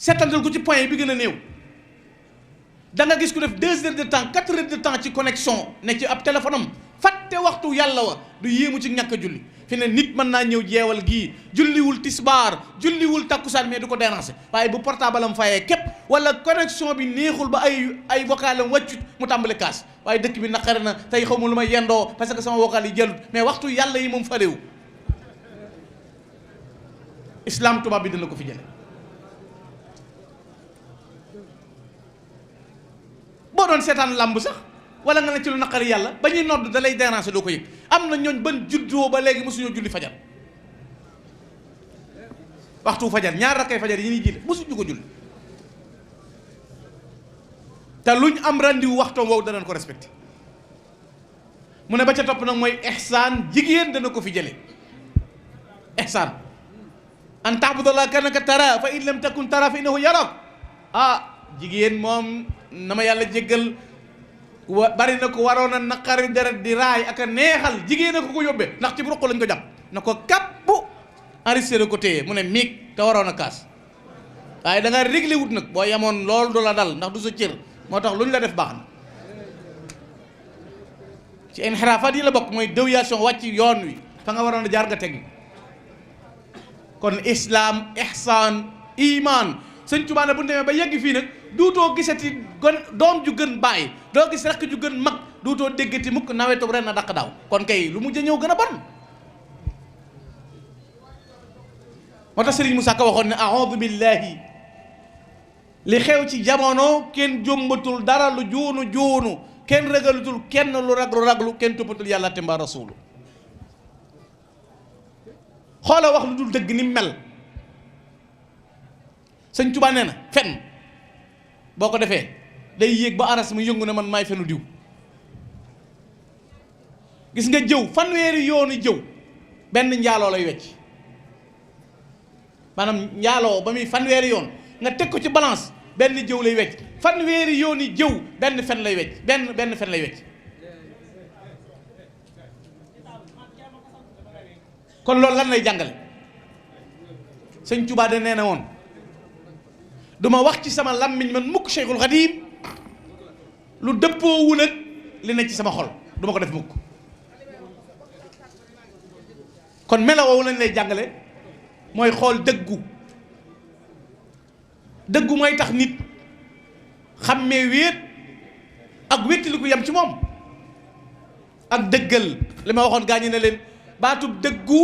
seetantal ko ci point bi gën a néew da nga gis ku def 2 heures de temps 4 heures de temps ci connexion ne ci ab téléphone am fàtte waxtu yàlla wa du yéemu ci ñàkk a julli fi ne nit mën naa ñëw jeewal gii julliwul tisbaar julliwul takkusaan mais du ko déranger waaye bu portable am fayee képp wala connexion bi neexul ba ay vocal am wàccut mu tàmbali kaas waaye dëkk bi naqari na tey xaw ma lu may yendoo parce que sama vocal yi jëlut mais waxtu yàlla yi moom faréew islam tubaab bi dina ko fi jële boo doon seetaan làmb sax wala nga ne ci lu naqari yàlla ba ñuy nodd da lay déranger doo ko yëg am na ñooñ ban juddoo ba léegi mosuñoo julli fajar waxtu fajar ñaar rakkay fajar yi ñuy jiite mosuñu ko julli te luñ am rendez-vous waxtoom wow danañ ko respecté mu ne ba ca topp nag mooy ihsaan jigéen dana ko fi jële ihsaan an ta'budallaha ka'annaka tara fa in lam takun tara fa innahu yarak jigéen moom na ma yàlla jéggal bari na ko waroon a naqari deret di raay ak a neexal jigéen a ko ko yóbbee ndax ci ruq lañ ko jàpp na ko kàpp enregistré ko téye mu ne miig te waroon a kaas waaye da nga réglé wut nag boo yemoon loolu du la dal ndax du sa cër moo tax lu ñu la def baax na ci inxiraafaat yi la bokk mooy déviation wàcc yoon wi fa nga waroon a jaar nga teg kon islaam ihsaan iman sëñ Tuubaa ne bu ñu demee ba yegg fii nag duutoo gisati doom ju gën bàyyi doo gis rakk ju gën mag duutoo déggati mukk nawetu ren na daq daaw kon kay lu mujj ñëw gën a bon moo tax Sëriñ Musaa Ka waxoon ne a'uudu billahi li xew ci jamono kenn jombatul dara lu juunu kenn ragalutul kenn lu raglu kenn toppatul yàlla te mbaa rasuulu xoola wax lu dul dëgg ni mel sëñ Tuubaa nee na fen boo ko defee day yéeg ba aras mu yëngu ne man maay fenu diw gis nga jëw fanweeri yoonu jëw benn njaaloo lay wecc maanaam njaaloo ba muy fanweeri yoon nga teg ko ci balance benn jëw lay wecc fanweeri yooni jëw benn fen lay wecc benn fen lay wecc kon loolu lan lay jàngale sëñ Tuubaa de nee na woon duma wax ci sama làmmiñ man mukk Cheikhul Khadim lu dëppoowul ak li ne ci sama xol duma ko def mukk kon melo woowu lañ lay jàngale mooy xool dëggu mooy tax nit xàmmee wéet ak wéttali ku yem ci moom ak dëggal li ma waxoon gaañu ne leen baatub dëggu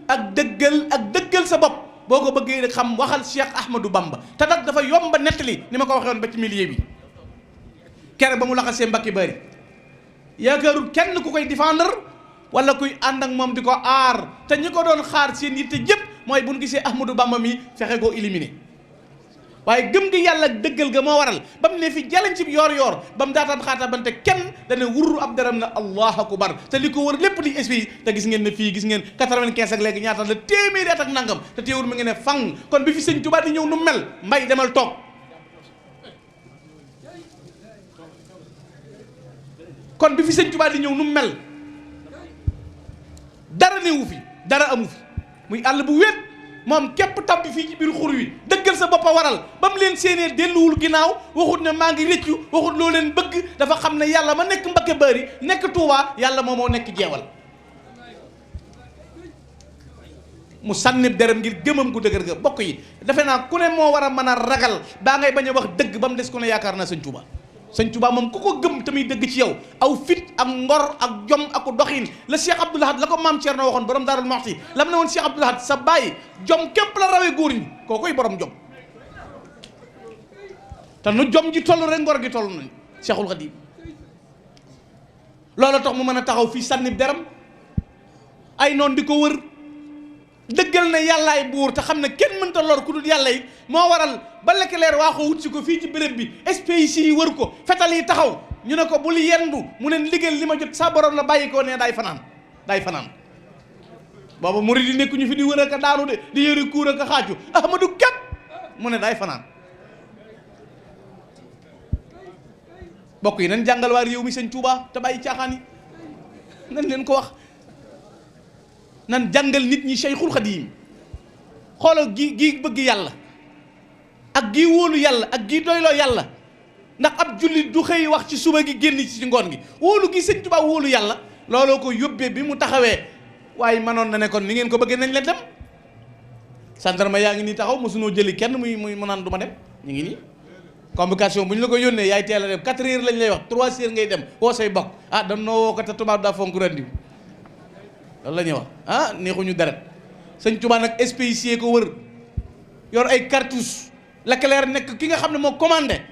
ak dëggal sa bopp boo ko bëggee rek xam waxal Cheikh Ahmadou Bamba te nag dafa yomba nettali ni ma ko waxee woon ba ci milieu bi kere ba mu laxasee Mbàkke Bari yaakaarul kenn ku koy défendre wala kuy ànd ak moom di ko aar te ñi ko doon xaar seen yitte jëpp mooy bu ñu gisee Ahmadou Bamba mi fexe koo éliminer waaye gëm gi yàlla dëggal ga moo waral ba mu ne fi jaleñ ci yoor ba mu daataan xaatabante kenn dana wurru ab daram na allahu akbar te li ko wër lépp di esprit te gis ngeen ne fii gis ngeen 95 ak léegi ñaata la téeméeri at ak nangam te teewul mi ngi ne fang kon bi fi sëñ Tuubaa di ñëw nu mel mbay demal toog kon bi fi sëñ Tuubaa di ñëw nu mel dara newu fi dara amu fi muy àll bu wéet moom képp tabbi fii ci biir xur wi dëggal sa bopp a waral ba mu leen séenee delluwul ginnaaw waxut ne maa ngi rëccu waxut loo leen bëgg dafa xam ne yàlla ma nekk Mbàkke Bari nekk Tuubaa yàlla moo nekk jeewal mu sànnib deram ngir gëmam gu dëgër ga bokk yi defe naa ku ne moo war a mën a ragal baa ngay bañ a wax dëgg ba mu des ku ne yaakaar naa sëñ Tuubaa sëñ Tuubaa moom ku ko gëm tamit dëgg ci yow aw fit ak ngor ak jom ak doxin la Cheikh Abdoul Ahad la ko maam Thierno waxoon borom Daarul Muxti la mu ne woon Cheikh Abdoul Ahad sa bàyyi jom képp la rawee góor ñi koo koy borom jom te nu jom ji toll rek ngor gi toll nañ Cheikhul Khadim loolu tax mu mën a taxaw fii sànni deram ay noon di ko wër dëggal na yàllaay buur te xam ne kenn mënta lor ku dul yàlla yi moo waral ba lekkaleer waa ko wut si ko fii ci béréb bi SPIC yi wër ko fetal yi taxaw ñu ne ko bul yendu mu ne liggéey li ma jot sa borom la bàyyi ko ne daay fanaan booba murid yi nekkuñu fi di wër ak a daanu de di yëri kuur ak a xaaju Ahmadu képp mu ne daay fanaan bokk yi nañ jàngal waa réew mi sëñ Touba te bàyyi caaxaan yi nañ leen ko wax. nan jàngal nit ñi Cheikhul Khadim xoolal gi bëgg yàlla ak gi wóolu yàlla ak gi doyloo yàlla, ndax ab jullit du xëy wax ci suba gi génn ci ngoon gi. wóolu gi sëñ Tuubaa wóolu yàlla looloo ko yóbbee bi mu taxawee, waaye manoon na ne kon ni ngeen ko bëggee nañ leen dem. gendarme yaa ngi nii taxaw mosunoo jëli kenn mu naan du ma dem. ñu ngi nii convocation bu ñu la ko yónnee yaay teel a dem 4 heures lañ lay wax 3 heures ngay dem woo say bokk. ah danoo woo ko te tubaab daa fonk rendi loolu la ñuy wax. ah neexuñu deret. sëñ Tuubaa nag spécier ko wër yor ay cartouche. Leclerc nekk ki nga xam ne moo commandé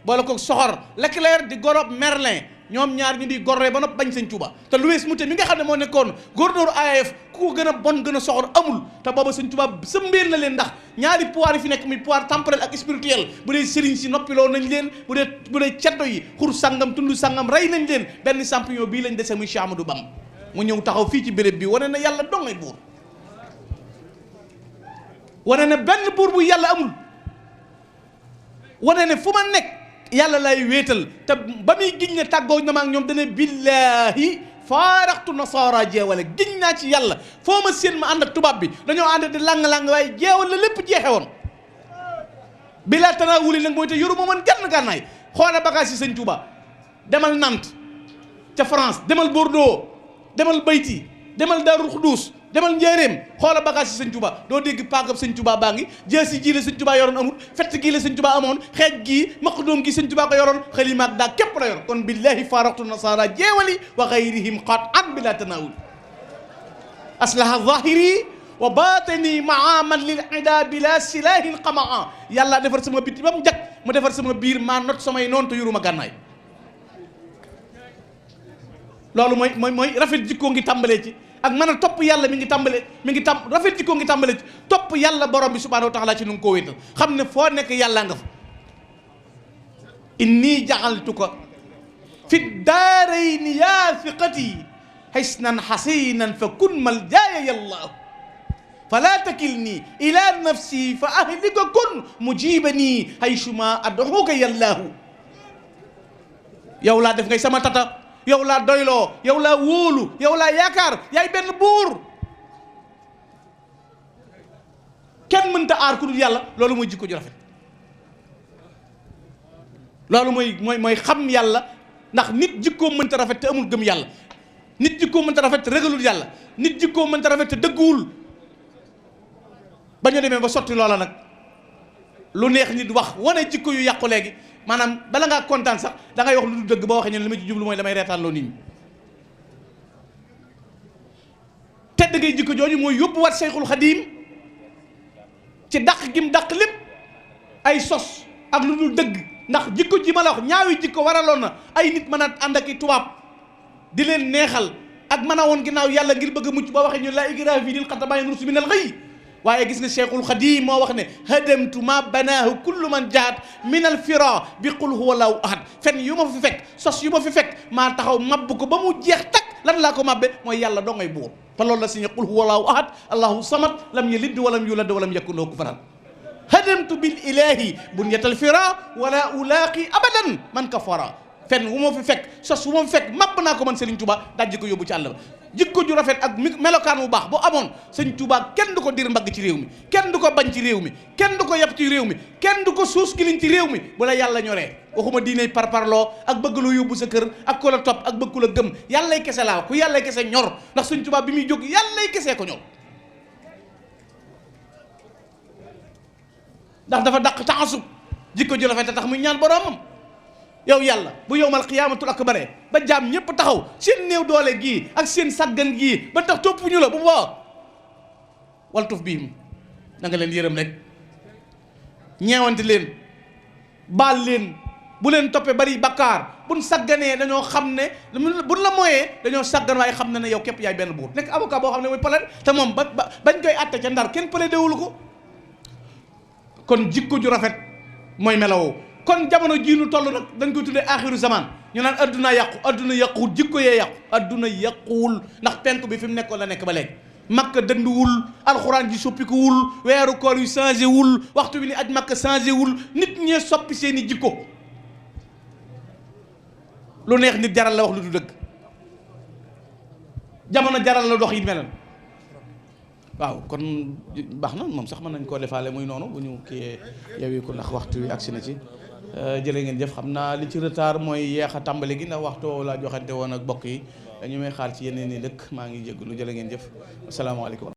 boole ko soxor. Leclerc di gorob Merlin ñoom ñaar ñu di gorree ba nopp bañ sëñ Tuubaa. te Louis Moutet mi nga xam ne moo nekkoon gouverneur AF ku ko gën a bon gën a soxor amul. te booba sëñ Tuubaa sëmbeel na leen ndax ñaari pouvoir yi fi nekk muy pouvoir temporel ak spirituel. bu dee sëriñ si noppiloo nañ leen bu dee ceddo yi xur sangam tund sangam rey nañ leen. benn champion bii lañ dese muy Cheikh Amadou Bamba mu ñëw taxaw fii ci béréb bi wane na yàlla dongay buur, wane ne benn buur bu yàlla amul, wane ne fu ma nekk yàlla lay wéetal. te ba muy giñ ne tàggoo na ma ak ñoom dane billaahi faaraxtu nasaara jeewale giñ naa ci yàlla foo ma seen ma ànd ak tubaab bi dañoo ànd di lang-lang waaye jeewal la lépp jeexe woon. bilaa tanaawuli nag mooy te yoru ma man genn gànnaay. xoola bagage yi sëñ Tuubaa demal Nantes ca France, demal Bordeaux, demal Bayti, demal Daaru Xuduus, demal Njaaréem. xoola bagage yi sëñ Tuubaa doo dégg paakab sëñ Tuubaa baa ngi jeesi ji la sëñ Tuubaa yoroon amul, fett gii la sëñ Tuubaa amoon, xeej gii maqdoom gi sëñ Tuubaa ko yoroon, xalimaak daa képp la yor. kon billahi faaraxtu nasaara jeewali wa gayrihim qat'an bila tanawul aslaha zahiri wa batini maa man lil ida bila silahin qamaa. yàlla defar sama biti ba mu jag mu defar sama biir maa not samay noonu te yoruma gànnaay. loolu mooy rafet jikkoo ngi tàmbalee ci ak mën a topp yàlla mi ngi rafet jikkoo ngi tàmbalee ci topp yàlla borom bi subhanahu wa taala ci nu ngi koo wéetal xam ne foo nekk yàlla nga fa. inni ja'altuka fi daarayni yaa fiqati hisnan hasinan fa kun maljaaya yallahu fala takilni ila nafsi fa ahlika kun mujibani haysuma ad'uka yallahu. yow laa def ngay sama tata, yow laa doyloo, yow laa wóolu, yow laa yaakaar, yaay benn buur. kenn mënta aar ku dul yàlla. loolu mooy jikko ju rafet. loolu mooy xam yàlla, ndax nit jikkoom mënta rafet te amul gëm yàlla. nit jikkoom mënta rafet te ragalul yàlla. nit jikkoom mënta rafet te dëgguwul. ba ñu demee ba sotti loola nag lu neex nit wax wane jikko yu yàqu léegi. maanaam bala ngaa kontaan sax da ngay wax lu du dëgg boo waxee ñu li ma ci jublu mooy damay reetaan loo nit ñi. tedd ngay jikko jooju mooy yóbbuwaat Seyxul Xadiim ci dàq gim dàq lépp ay sos ak lu dul dëgg. ndax jikko ji ma la wax ñaawi jikko waraloon na ay nit mën a ànd ak i tubaab di leen neexal ak mën a woon ginnaaw yàlla ngir bëgg a mucc boo waxee ñu laa ikraaha fii diin qad tabayyana rushdu minal ghayy. waaye gis nga Cheikhul Khadim moo wax ne hadamtu ma banaahu kullu man jahat min al fira bi qul huwa allahu ahad. fen yu ma fi fekk sos yu ma fi fekk maa taxaw mabb ko ba mu jeex takk. lan laa ko mabbe mooy yàlla doo ngay buur te loolu la signé qul huwa allahu ahad allahu samad lam yalid walam yulad walam yakun lahu kufuwan ahad. hadamtu bil ilahi bunyatal fira wala ulaaqi abadan man kafara. fen wu ma fi fekk sos wu ma fi fekk mabb naa ko man Serigne Touba dajji ko yóbbu ci àll ba. jikko ju rafet ak melokaan bu baax bu amoon sëñ Tuubaa kenn du ko dir mbagg ci réew mi, kenn du ko bañ ci réew mi, kenn du ko yab ci réew mi, kenn du ko suus giliñ ci réew mi. bu la yàlla ñoree waxuma diiney parparloo ak bëgg lu yóbbu sa kër ak ku la topp ak bëgg ku la gëm. yàllay kese laa ku yàllay kese ñor ndax sëñ Tuubaa bi muy jóg yàllay kese ko ñor. ndax dafa dàq taasub jikko ju rafet a tax muy ñaan boroomam. yow yàlla bu yowmal qiyaamatul akbar ba jaam ñëpp taxaw seen néew doole gii ak seen sàggan gii ba tax topp ñu la bu boobaa waltuf biim na nga leen yërëm rek ñeewante leen baal leen bu leen toppee bari bakkaar buñ sàgganee dañoo xam ne buñ la mooyee dañoo sàggan waaye xam na ne yow képp yaay benn buur. nekk avocat boo xam ne mooy plaide te moom bañ koy àtte ca ndar kenn plaidé wul ko. kon jikko ju rafet mooy melawoo. kon jamono jii nu toll nag dañ koy tuddee axiru zaman ñu naan adduna yàqu adduna yàquwul jikko yee yàqu adduna yàquwul ndax penk bi fi mu nekkoon la nekk ba léegi. makka dënduwul alxuraan ji soppikuwul weeru koor yu changé wul waxtu bi ni aj makka changé wul nit ñee soppi seeni jikko lu neex nit jaral la wax lu du dëgg jamono jaral la dox yi mel waaw kon baax na moom sax mën nañ koo defaale muy noonu bu ñu kii yewi ko ndax waxtu wi agsi na ci jërë ngeen jëf xam naa li ci retard mooy yeex a tàmbali gi ndax waxtu laa joxante woon ak bokk yi dañu may xaar ci yeneen i dëkk maa ngi jégalu jërë ngeen jëf asalaamaaleykum